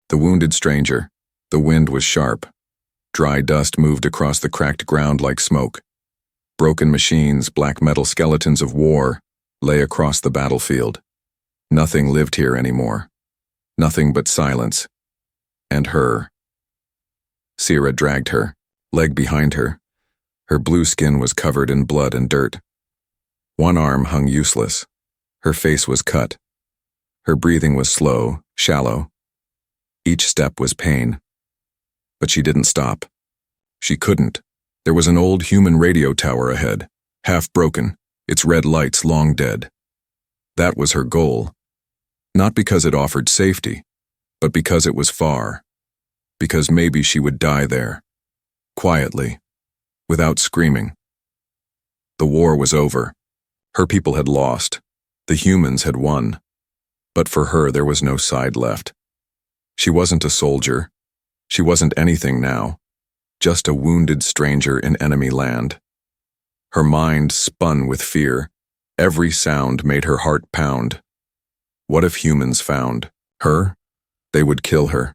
The wounded stranger. The wind was sharp. Dry dust moved across the cracked ground like smoke. Broken machines, black metal skeletons of war, lay across the battlefield. Nothing lived here anymore. Nothing but silence. And her. Sierra dragged her, leg behind her. Her blue skin was covered in blood and dirt. One arm hung useless. Her face was cut. Her breathing was slow, shallow. Each step was pain. But she didn't stop. She couldn't. There was an old human radio tower ahead, half broken, its red lights long dead. That was her goal. Not because it offered safety, but because it was far. Because maybe she would die there. Quietly. Without screaming. The war was over. Her people had lost. The humans had won. But for her there was no side left. She wasn't a soldier. She wasn't anything now. Just a wounded stranger in enemy land. Her mind spun with fear. Every sound made her heart pound. What if humans found her? They would kill her.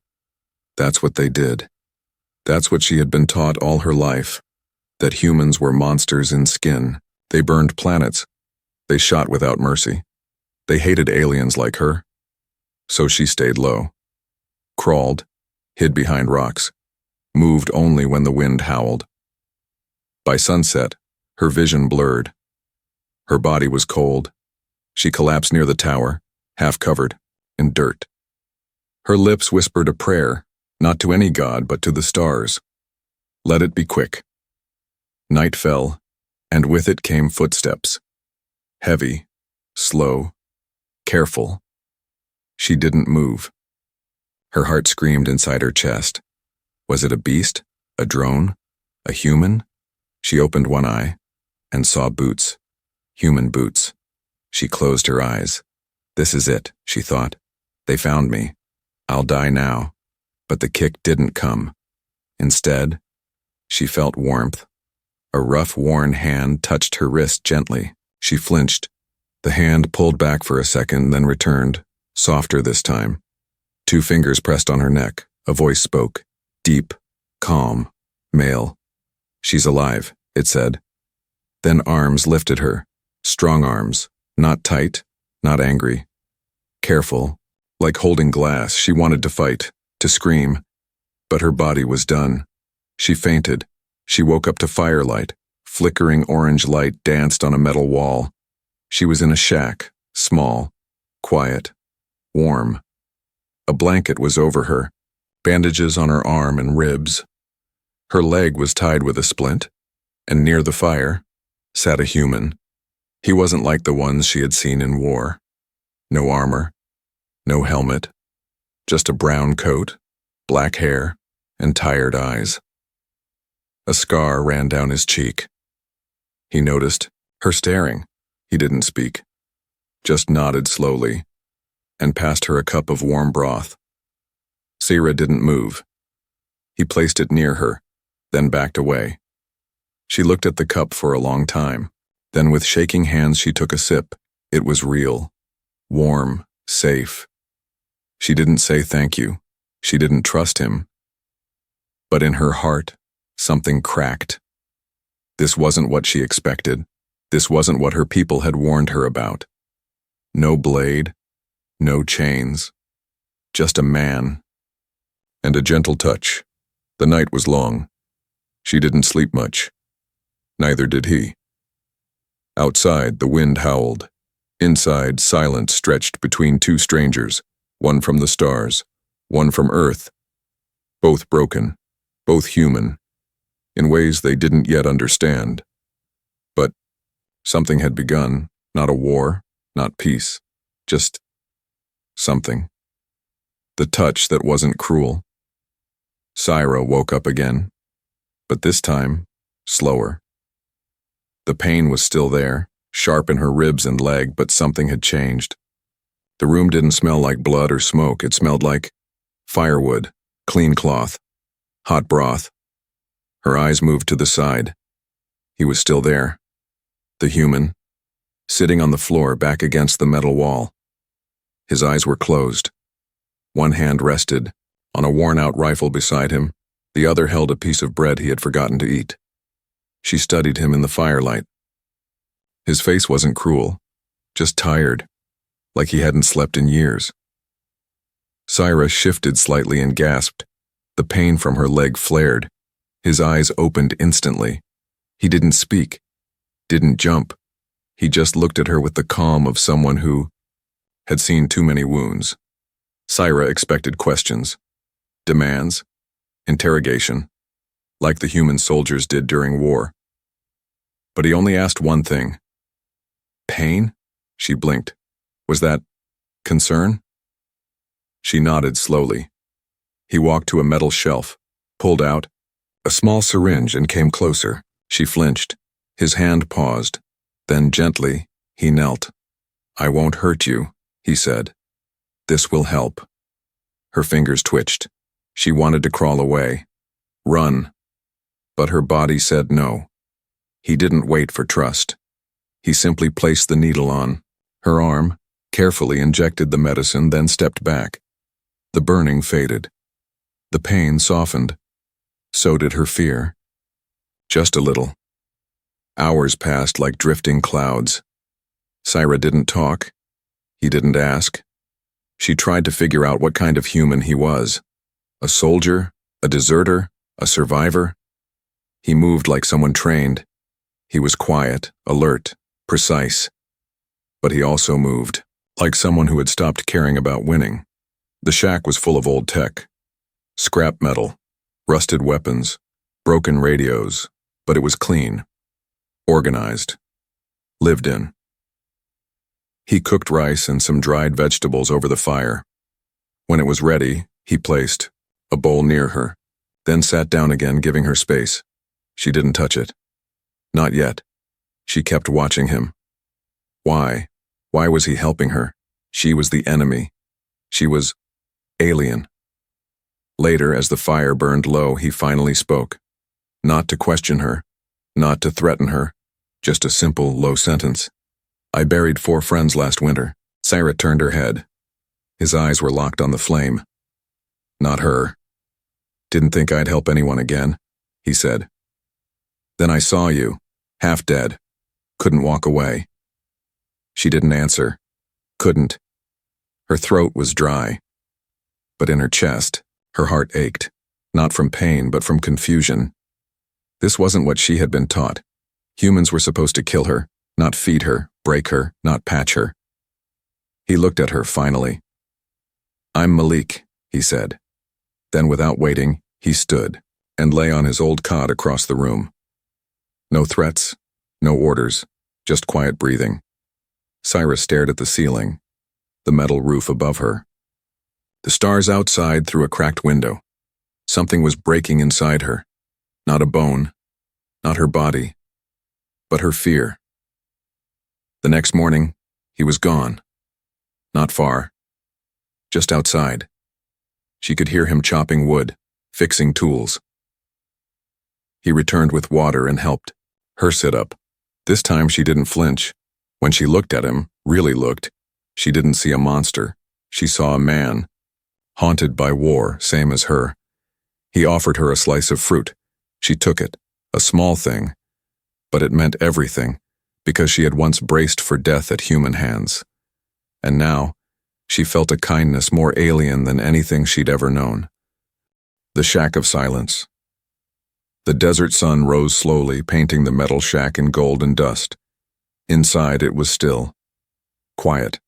That's what they did. That's what she had been taught all her life. That humans were monsters in skin. They burned planets. They shot without mercy. They hated aliens like her. So she stayed low. Crawled, hid behind rocks, moved only when the wind howled. By sunset, her vision blurred. Her body was cold. She collapsed near the tower, half covered, in dirt. Her lips whispered a prayer, not to any god but to the stars. Let it be quick. Night fell, and with it came footsteps. Heavy, slow, careful. She didn't move. Her heart screamed inside her chest. Was it a beast? A drone? A human? She opened one eye and saw boots. Human boots. She closed her eyes. This is it, she thought. They found me. I'll die now. But the kick didn't come. Instead, she felt warmth. A rough, worn hand touched her wrist gently. She flinched. The hand pulled back for a second, then returned, softer this time. 2 fingers pressed on her neck. A voice spoke. Deep, calm, male. She's alive, it said. Then arms lifted her. Strong arms. Not tight, not angry. Careful. Like holding glass, she wanted to fight, to scream. But her body was done. She fainted. She woke up to firelight. Flickering orange light danced on a metal wall. She was in a shack, small, quiet, warm. A blanket was over her, bandages on her arm and ribs. Her leg was tied with a splint, and near the fire sat a human. He wasn't like the ones she had seen in war. No armor, no helmet, just a brown coat, black hair, and tired eyes. A scar ran down his cheek. He noticed her staring. He didn't speak, just nodded slowly, and passed her a cup of warm broth. Sierra didn't move. He placed it near her, then backed away. She looked at the cup for a long time. Then with shaking hands she took a sip. It was real, warm, safe. She didn't say thank you. She didn't trust him. But in her heart, something cracked. This wasn't what she expected. This wasn't what her people had warned her about. No blade, no chains, just a man. And a gentle touch. The night was long. She didn't sleep much. Neither did he. Outside, the wind howled. Inside, silence stretched between 2 strangers, one from the stars, one from Earth. Both broken, both human, in ways they didn't yet understand. But something had begun, not a war, not peace, just something. The touch that wasn't cruel. Sierra woke up again, but this time, slower. The pain was still there, sharp in her ribs and leg, but something had changed. The room didn't smell like blood or smoke. It smelled like firewood, clean cloth, hot broth. Her eyes moved to the side. He was still there. The human, sitting on the floor back against the metal wall. His eyes were closed. One hand rested, On a worn-out rifle beside him, the other held a piece of bread he had forgotten to eat. She studied him in the firelight. His face wasn't cruel, just tired, like he hadn't slept in years. Syra shifted slightly and gasped. The pain from her leg flared. His eyes opened instantly. He didn't speak, didn't jump. He just looked at her with the calm of someone who had seen too many wounds. Syra expected questions, demands, interrogation, like the human soldiers did during war. But he only asked one thing. Pain? She blinked. Was that concern? She nodded slowly. He walked to a metal shelf, pulled out a small syringe and came closer. She flinched. His hand paused. Then gently, he knelt. I won't hurt you, he said. This will help. Her fingers twitched. She wanted to crawl away, run. But her body said no. He didn't wait for trust. He simply placed the needle on her arm, carefully injected the medicine, then stepped back. The burning faded. The pain softened. So did her fear. Just a little. Hours passed like drifting clouds. Syra didn't talk. He didn't ask. She tried to figure out what kind of human he was. A soldier? A deserter? A survivor? He moved like someone trained. He was quiet, alert, precise. But he also moved, like someone who had stopped caring about winning. The shack was full of old tech. Scrap metal, rusted weapons, broken radios, but it was clean, organized, lived in. He cooked rice and some dried vegetables over the fire. When it was ready, he placed a bowl near her, then sat down again, giving her space. She didn't touch it. Not yet. She kept watching him. Why? Why was he helping her? She was the enemy. She was alien. Later, as the fire burned low, he finally spoke. Not to question her, not to threaten her, just a simple, low sentence. I buried 4 friends last winter. Syra turned her head. His eyes were locked on the flame. Not her. Didn't think I'd help anyone again, he said. Then I saw you, half dead. Couldn't walk away. She didn't answer. Couldn't. Her throat was dry. But in her chest, her heart ached, not from pain but from confusion. This wasn't what she had been taught. Humans were supposed to kill her, not feed her, break her, not patch her. He looked at her finally. I'm Malik, he said. Then without waiting, he stood and lay on his old cot across the room. No threats, no orders, just quiet breathing. Syra stared at the ceiling, the metal roof above her. The stars outside through a cracked window. Something was breaking inside her. Not a bone, not her body, but her fear. The next morning, he was gone. Not far. Just outside. She could hear him chopping wood, fixing tools. He returned with water and helped her sit up. This time she didn't flinch. When she looked at him, really looked, she didn't see a monster. She saw a man, haunted by war, same as her. He offered her a slice of fruit. She took it, a small thing, but it meant everything, because she had once braced for death at human hands. And now, she felt a kindness more alien than anything she'd ever known. The shack of silence. The desert sun rose slowly, painting the metal shack in gold and dust. Inside it was still, quiet,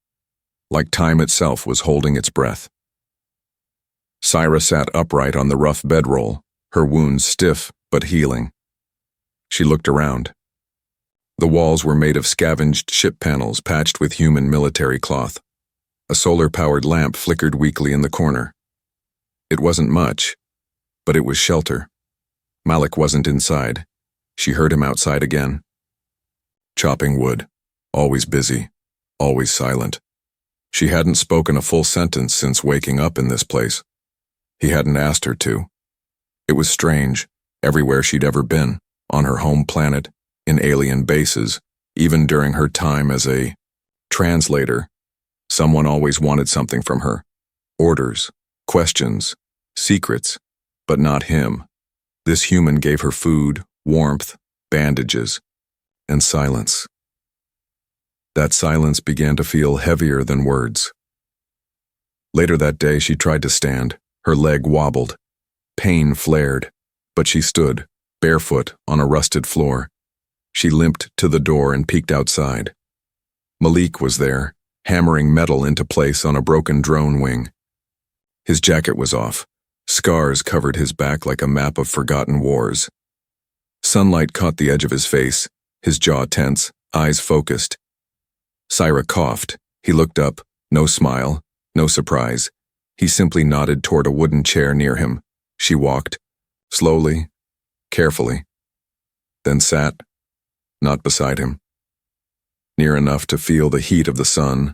like time itself was holding its breath. Syra sat upright on the rough bedroll, her wounds stiff but healing. She looked around. The walls were made of scavenged ship panels patched with human military cloth. A solar-powered lamp flickered weakly in the corner. It wasn't much, but it was shelter. Malik wasn't inside. She heard him outside again. Chopping wood, always busy, always silent. She hadn't spoken a full sentence since waking up in this place. He hadn't asked her to. It was strange, everywhere she'd ever been, on her home planet, in alien bases, even during her time as a translator. Someone always wanted something from her. Orders, questions, Secrets, but not him. This human gave her food, warmth, bandages, and silence. That silence began to feel heavier than words. Later that day, she tried to stand. Her leg wobbled. Pain flared, but she stood, barefoot, on a rusted floor. She limped to the door and peeked outside. Malik was there, hammering metal into place on a broken drone wing. His jacket was off. Scars covered his back like a map of forgotten wars. Sunlight caught the edge of his face, his jaw tense, eyes focused. Syra coughed. He looked up, no smile, no surprise. He simply nodded toward a wooden chair near him. She walked, slowly, carefully, then sat, not beside him, near enough to feel the heat of the sun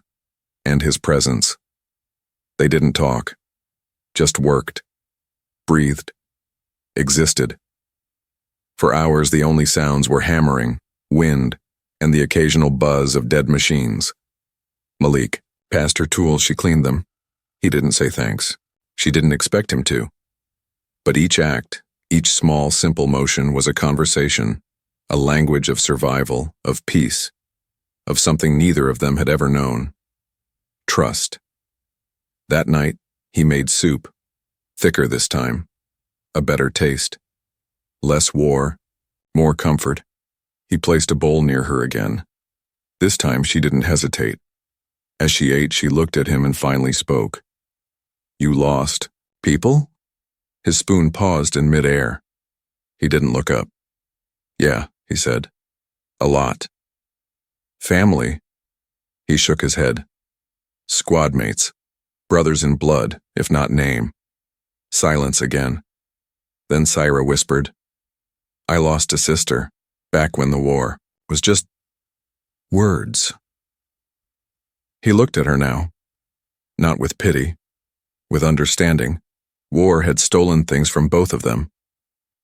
and his presence. They didn't talk, just worked, breathed, existed. For hours, the only sounds were hammering, wind, and the occasional buzz of dead machines. Malik passed her tools, she cleaned them. He didn't say thanks. She didn't expect him to. But each act, each small, simple motion was a conversation, a language of survival, of peace, of something neither of them had ever known. Trust. That night, he made soup, thicker this time, a better taste. Less war, more comfort. He placed a bowl near her again. This time she didn't hesitate. As she ate, she looked at him and finally spoke. "You lost people?" His spoon paused in midair. He didn't look up. "Yeah," he said. "A lot." "Family?" He shook his head. "Squad mates. Brothers in blood, if not name." Silence again. Then Syra whispered, "I lost a sister, back when the war was just words." He looked at her now, not with pity, with understanding. War had stolen things from both of them,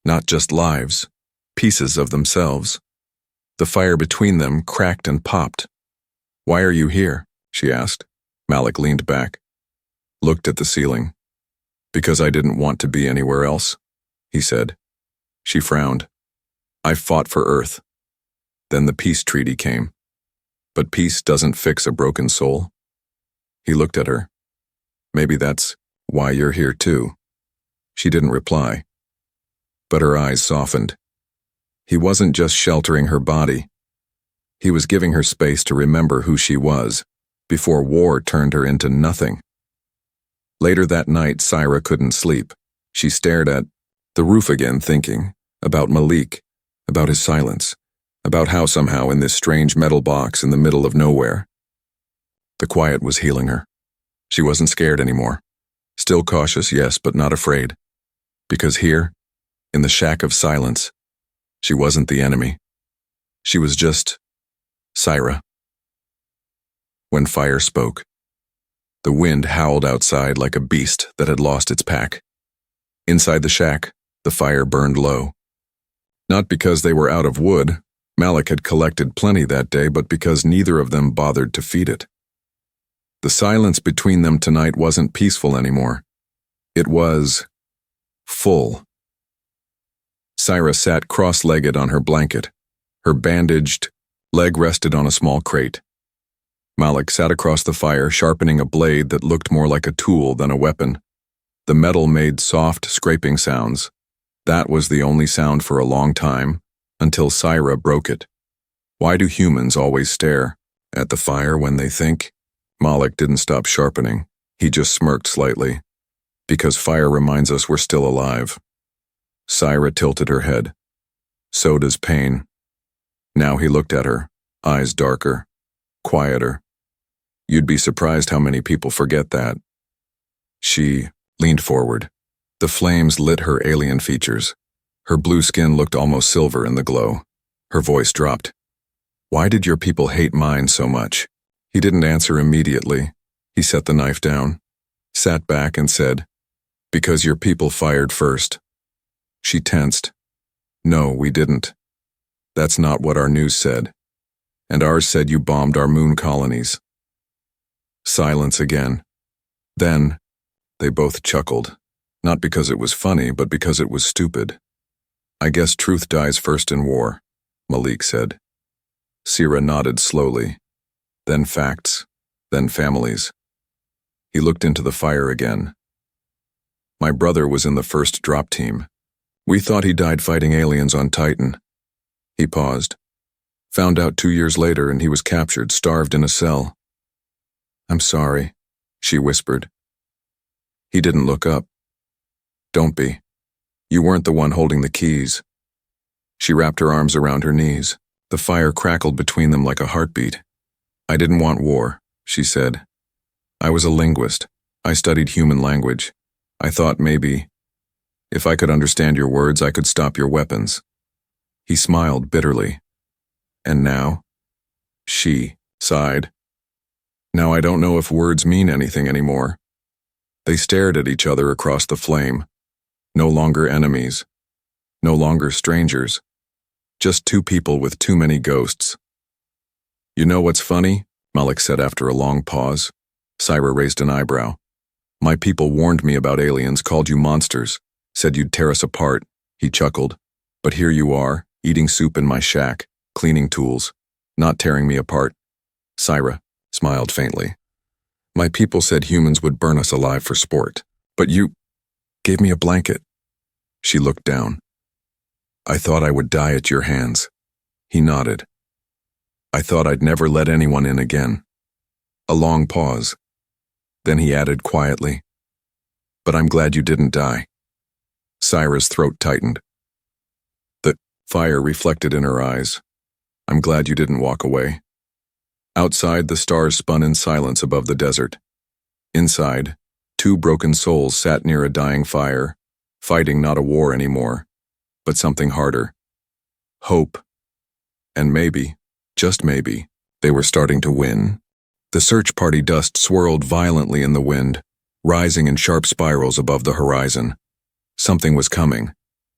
not just lives, pieces of themselves. The fire between them cracked and popped. "Why are you here?" she asked. Malik leaned back, looked at the ceiling. "Because I didn't want to be anywhere else," he said. She frowned. "I fought for Earth." Then the peace treaty came. But peace doesn't fix a broken soul. He looked at her. "Maybe that's why you're here too." She didn't reply, but her eyes softened. He wasn't just sheltering her body. He was giving her space to remember who she was, before war turned her into nothing. Later that night, Syra couldn't sleep. She stared at the roof again, thinking about Malik, about his silence, about how somehow in this strange metal box in the middle of nowhere. The quiet was healing her. She wasn't scared anymore. Still cautious, yes, but not afraid. Because here, in the shack of silence, she wasn't the enemy. She was just Syra. When fire spoke, the wind howled outside like a beast that had lost its pack. Inside the shack, the fire burned low. Not because they were out of wood, Malik had collected plenty that day, but because neither of them bothered to feed it. The silence between them tonight wasn't peaceful anymore. It was full. Syra sat cross-legged on her blanket. Her bandaged leg rested on a small crate. Malik sat across the fire, sharpening a blade that looked more like a tool than a weapon. The metal made soft, scraping sounds. That was the only sound for a long time, until Syra broke it. Why do humans always stare at the fire when they think? Malik didn't stop sharpening. He just smirked slightly. Because fire reminds us we're still alive. Syra tilted her head. So does pain. Now he looked at her, eyes darker, quieter. You'd be surprised how many people forget that. She leaned forward. The flames lit her alien features. Her blue skin looked almost silver in the glow. Her voice dropped. "Why did your people hate mine so much?" He didn't answer immediately. He set the knife down, sat back and said, "Because your people fired first." She tensed. "No, we didn't. That's not what our news said. And ours said you bombed our moon colonies." Silence again. Then, they both chuckled. Not because it was funny, but because it was stupid. I guess truth dies first in war, Malik said. Sira nodded slowly. Then facts, then families. He looked into the fire again. My brother was in the first drop team. We thought he died fighting aliens on Titan. He paused. Found out 2 years later and he was captured, starved in a cell. I'm sorry, she whispered. He didn't look up. Don't be. You weren't the one holding the keys. She wrapped her arms around her knees. The fire crackled between them like a heartbeat. I didn't want war, she said. I was a linguist. I studied human language. I thought maybe, if I could understand your words, I could stop your weapons. He smiled bitterly. And now? She sighed. Now I don't know if words mean anything anymore. They stared at each other across the flame. No longer enemies. No longer strangers. Just two people with too many ghosts. You know what's funny? Malik said after a long pause. Sira raised an eyebrow. My people warned me about aliens, called you monsters, said you'd tear us apart. He chuckled. But here you are, eating soup in my shack, cleaning tools, not tearing me apart. Sira smiled faintly. My people said humans would burn us alive for sport, but you gave me a blanket. She looked down. I thought I would die at your hands. He nodded. I thought I'd never let anyone in again. A long pause. Then he added quietly, but I'm glad you didn't die. Sira's throat tightened. The fire reflected in her eyes. I'm glad you didn't walk away. Outside, the stars spun in silence above the desert. Inside, two broken souls sat near a dying fire, fighting not a war anymore, but something harder. Hope. And maybe, just maybe, they were starting to win. The search party dust swirled violently in the wind, rising in sharp spirals above the horizon. Something was coming.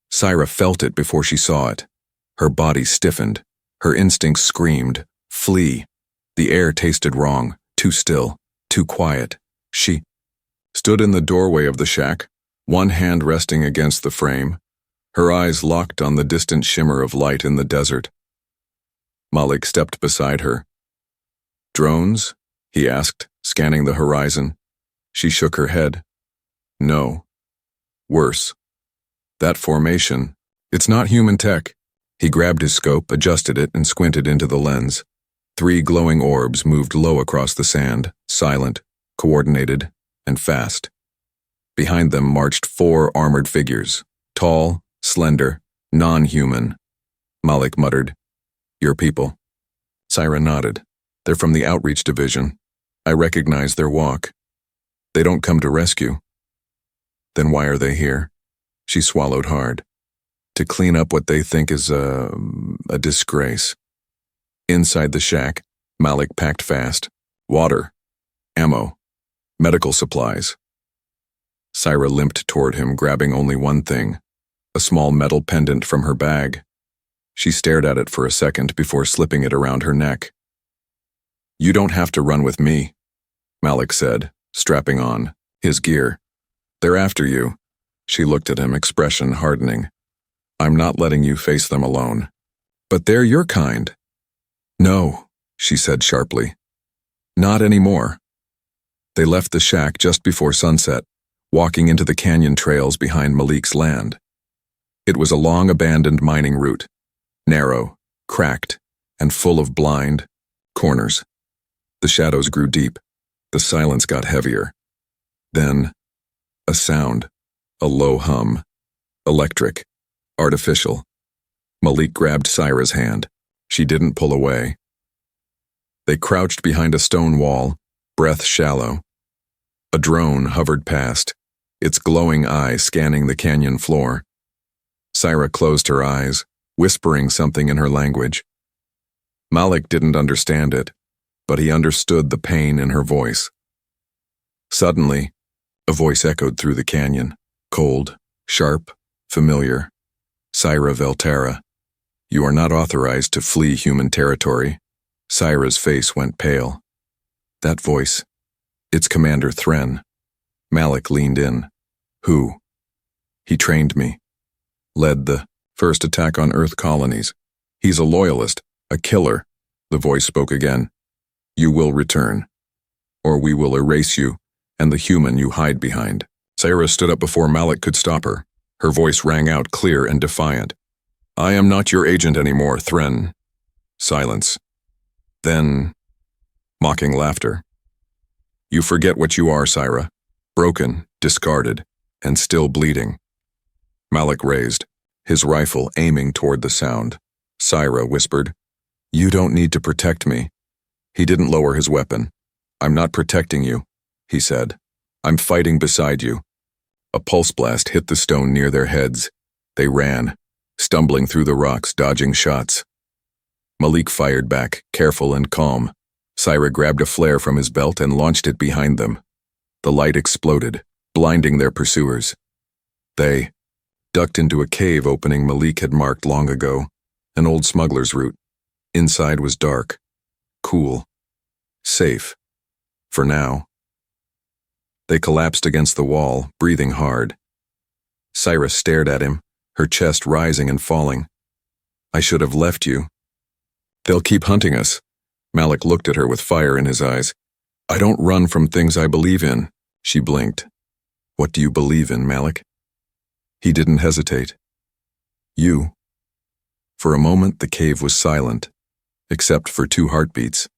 Sira felt it before she saw it. Her body stiffened. Her instincts screamed, flee. The air tasted wrong, too still, too quiet. She stood in the doorway of the shack, one hand resting against the frame, her eyes locked on the distant shimmer of light in the desert. Malik stepped beside her. Drones? He asked, scanning the horizon. She shook her head. No. Worse. That formation, it's not human tech. He grabbed his scope, adjusted it, and squinted into the lens. 3 glowing orbs moved low across the sand, silent, coordinated, and fast. Behind them marched 4 armored figures, tall, slender, non-human. Malik muttered, Your people. Sira nodded. They're from the outreach division. I recognize their walk. They don't come to rescue. Then why are they here? She swallowed hard. To clean up what they think is a disgrace. Inside the shack, Malik packed fast. Water, ammo, medical supplies. Sira limped toward him, grabbing only one thing, a small metal pendant from her bag. She stared at it for a second before slipping it around her neck. You don't have to run with me, Malik said, strapping on his gear. They're after you. She looked at him, expression hardening. I'm not letting you face them alone. But they're your kind. No, she said sharply. Not anymore. They left the shack just before sunset, walking into the canyon trails behind Malik's land. It was a long abandoned mining route, narrow, cracked, and full of blind corners. The shadows grew deep. The silence got heavier. Then, a sound, a low hum, electric, artificial. Malik grabbed Sira's hand. She didn't pull away. They crouched behind a stone wall, breath shallow. A drone hovered past, its glowing eye scanning the canyon floor. Sira closed her eyes, whispering something in her language. Malik didn't understand it, but he understood the pain in her voice. Suddenly, a voice echoed through the canyon, cold, sharp, familiar. Sira Velterra, you are not authorized to flee human territory. Sira's face went pale. That voice, it's Commander Thren. Malik leaned in. Who? He trained me. Led the first attack on Earth colonies. He's a loyalist, a killer. The voice spoke again. You will return, or we will erase you and the human you hide behind. Sarah stood up before Malik could stop her. Her voice rang out clear and defiant. I am not your agent anymore, Thren. Silence. Then, mocking laughter. You forget what you are, Syra. Broken, discarded, and still bleeding. Malik raised, his rifle aiming toward the sound. Syra whispered, You don't need to protect me. He didn't lower his weapon. I'm not protecting you, he said. I'm fighting beside you. A pulse blast hit the stone near their heads. They ran, stumbling through the rocks, dodging shots. Malik fired back, careful and calm. Syra grabbed a flare from his belt and launched it behind them. The light exploded, blinding their pursuers. They ducked into a cave opening Malik had marked long ago, an old smuggler's route. Inside was dark, cool, safe. For now. They collapsed against the wall, breathing hard. Syra stared at him, her chest rising and falling. I should have left you. They'll keep hunting us. Malik looked at her with fire in his eyes. I don't run from things I believe in. She blinked. What do you believe in, Malik? He didn't hesitate. You. For a moment the cave was silent, except for 2 heartbeats.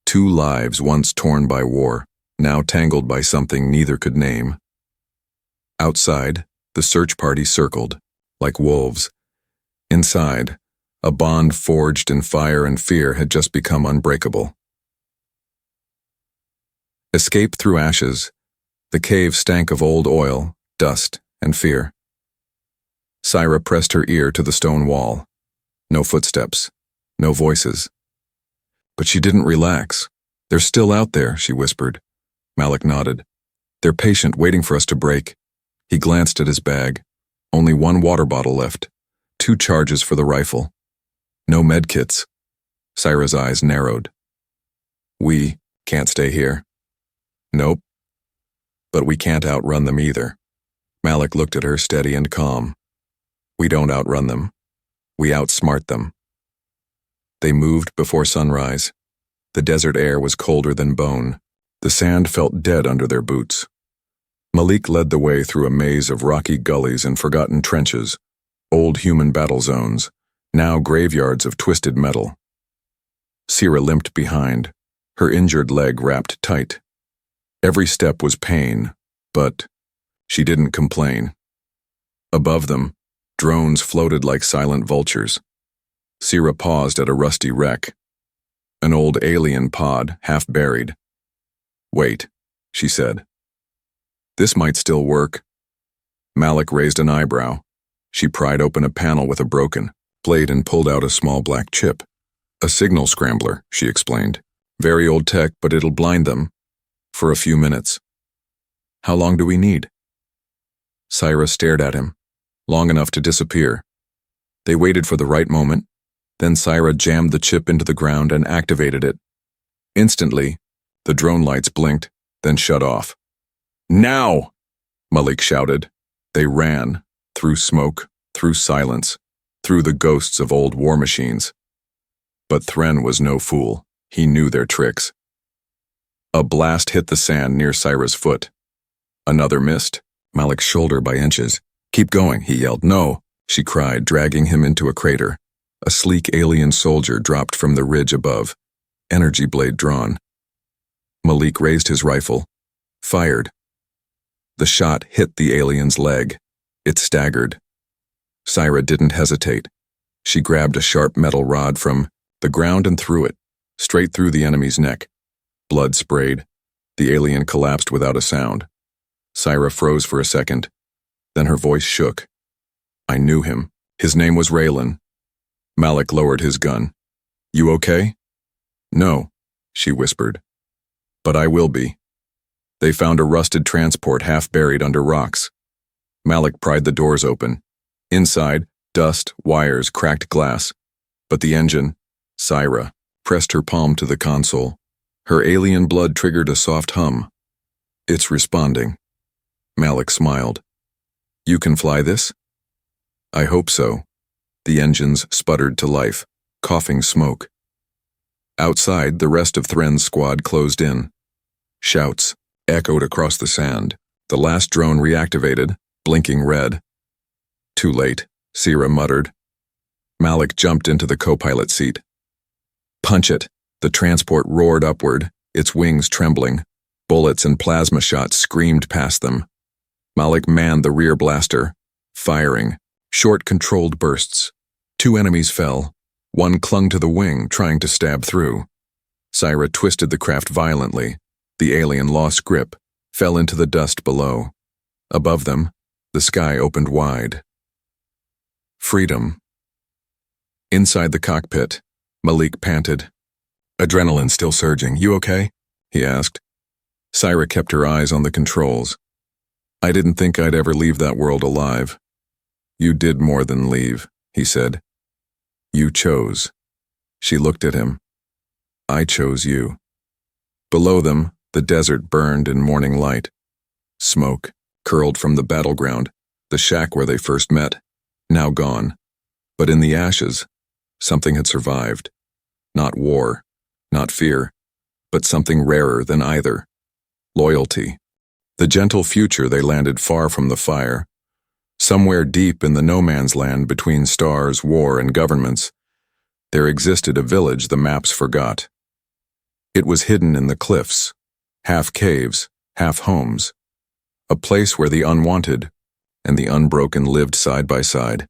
2 lives once torn by war, now tangled by something neither could name. Outside, the search party circled, like wolves. Inside, a bond forged in fire and fear had just become unbreakable. Escape through ashes, the cave stank of old oil, dust, and fear. Syra pressed her ear to the stone wall. No footsteps, no voices. But she didn't relax. They're still out there, she whispered. Malik nodded. They're patient, waiting for us to break. He glanced at his bag. Only 1 water bottle left. 2 charges for the rifle. No medkits. Syra's eyes narrowed. We can't stay here. Nope. But we can't outrun them either. Malik looked at her steady and calm. We don't outrun them. We outsmart them. They moved before sunrise. The desert air was colder than bone. The sand felt dead under their boots. Malik led the way through a maze of rocky gullies and forgotten trenches, old human battle zones, now graveyards of twisted metal. Syra limped behind, her injured leg wrapped tight. Every step was pain, but she didn't complain. Above them, drones floated like silent vultures. Syra paused at a rusty wreck. An old alien pod, half buried. Wait, she said. This might still work. Malik raised an eyebrow. She pried open a panel with a broken blade and pulled out a small black chip. A signal scrambler, she explained. Very old tech, but it'll blind them. For a few minutes. How long do we need? Syra stared at him. Long enough to disappear. They waited for the right moment. Then Syra jammed the chip into the ground and activated it. Instantly, the drone lights blinked, then shut off. Now! Malik shouted. They ran, through smoke, through silence, through the ghosts of old war machines. But Thren was no fool. He knew their tricks. A blast hit the sand near Syra's foot. Another missed, Malik's shoulder by inches. Keep going, he yelled. No, she cried, dragging him into a crater. A sleek alien soldier dropped from the ridge above, energy blade drawn. Malik raised his rifle, fired. The shot hit the alien's leg. It staggered. Syra didn't hesitate. She grabbed a sharp metal rod from the ground and threw it, straight through the enemy's neck. Blood sprayed. The alien collapsed without a sound. Syra froze for a second. Then her voice shook. I knew him. His name was Raylan. Malik lowered his gun. You okay? No, she whispered. But I will be. They found a rusted transport half buried under rocks. Malik pried the doors open. Inside, dust, wires, cracked glass. But the engine, Syra, pressed her palm to the console. Her alien blood triggered a soft hum. It's responding. Malik smiled. You can fly this? I hope so. The engines sputtered to life, coughing smoke. Outside, the rest of Thren's squad closed in. Shouts echoed across the sand. The last drone reactivated, blinking red. Too late, Sira muttered. Malik jumped into the co-pilot seat. Punch it! The transport roared upward, its wings trembling. Bullets and plasma shots screamed past them. Malik manned the rear blaster, firing. Short, controlled bursts. 2 enemies fell. One clung to the wing, trying to stab through. Sira twisted the craft violently. The alien lost grip, fell into the dust below. Above them, the sky opened wide. Freedom. Inside the cockpit, Malik panted. Adrenaline still surging. You okay? He asked. Sira kept her eyes on the controls. I didn't think I'd ever leave that world alive. You did more than leave, he said. You chose. She looked at him. I chose you. Below them, the desert burned in morning light. Smoke curled from the battleground, the shack where they first met, now gone. But in the ashes, something had survived. Not war, not fear, but something rarer than either. Loyalty. The gentle future they landed far from the fire. Somewhere deep in the no-man's land between stars, war, and governments, there existed a village the maps forgot. It was hidden in the cliffs, half caves, half homes, a place where the unwanted and the unbroken lived side by side.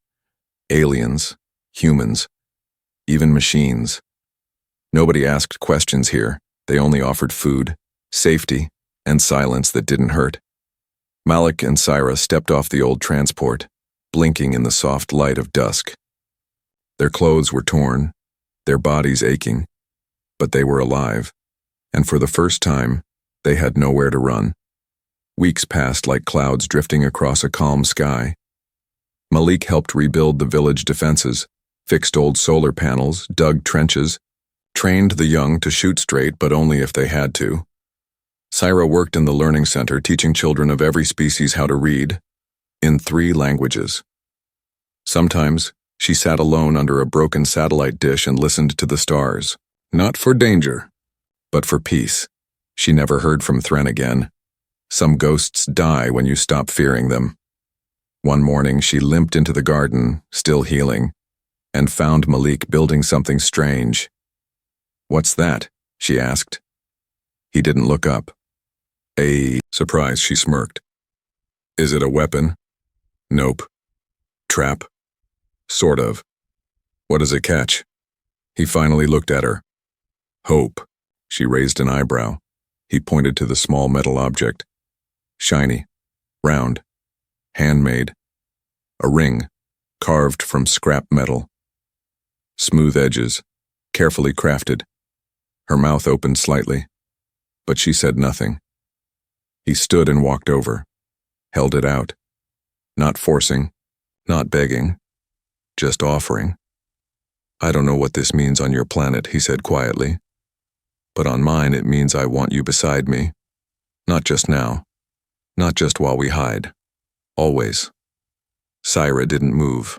Aliens, humans, even machines. Nobody asked questions here. They only offered food, safety, and silence that didn't hurt. Malik and Sira stepped off the old transport, blinking in the soft light of dusk. Their clothes were torn, their bodies aching, but they were alive, and for the first time, they had nowhere to run. Weeks passed like clouds drifting across a calm sky. Malik helped rebuild the village defenses, fixed old solar panels, dug trenches, trained the young to shoot straight but only if they had to. Sira worked in the learning center teaching children of every species how to read, in 3 languages. Sometimes, she sat alone under a broken satellite dish and listened to the stars, not for danger, but for peace. She never heard from Thren again. Some ghosts die when you stop fearing them. One morning, she limped into the garden, still healing, and found Malik building something strange. What's that? She asked. He didn't look up. Surprise, she smirked. Is it a weapon? Nope. Trap? Sort of. What does it catch? He finally looked at her. Hope. She raised an eyebrow. He pointed to the small metal object. Shiny. Round. Handmade. A ring, carved from scrap metal. Smooth edges, carefully crafted. Her mouth opened slightly, but she said nothing. He stood and walked over, held it out. Not forcing, not begging, just offering. I don't know what this means on your planet, he said quietly. But on mine it means I want you beside me. Not just now. Not just while we hide. Always. Sira didn't move.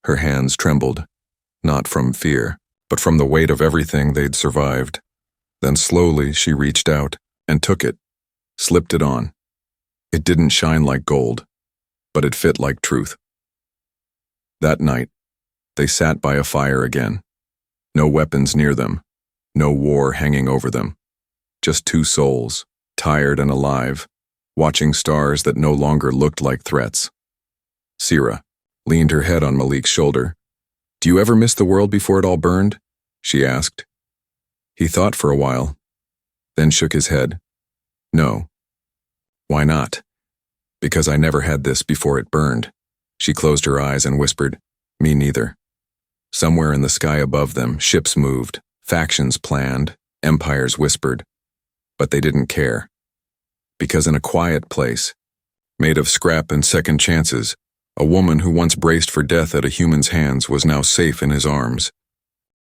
Her hands trembled, not from fear, but from the weight of everything they'd survived. Then slowly she reached out and took it, slipped it on. It didn't shine like gold, but it fit like truth. That night, they sat by a fire again. No weapons near them, no war hanging over them. Just 2 souls, tired and alive, watching stars that no longer looked like threats. Sira leaned her head on Malik's shoulder. Do you ever miss the world before it all burned? She asked. He thought for a while, then shook his head. No. Why not? Because I never had this before it burned. She closed her eyes and whispered, Me neither. Somewhere in the sky above them, ships moved, factions planned, empires whispered. But they didn't care. Because in a quiet place, made of scrap and second chances, a woman who once braced for death at a human's hands was now safe in his arms.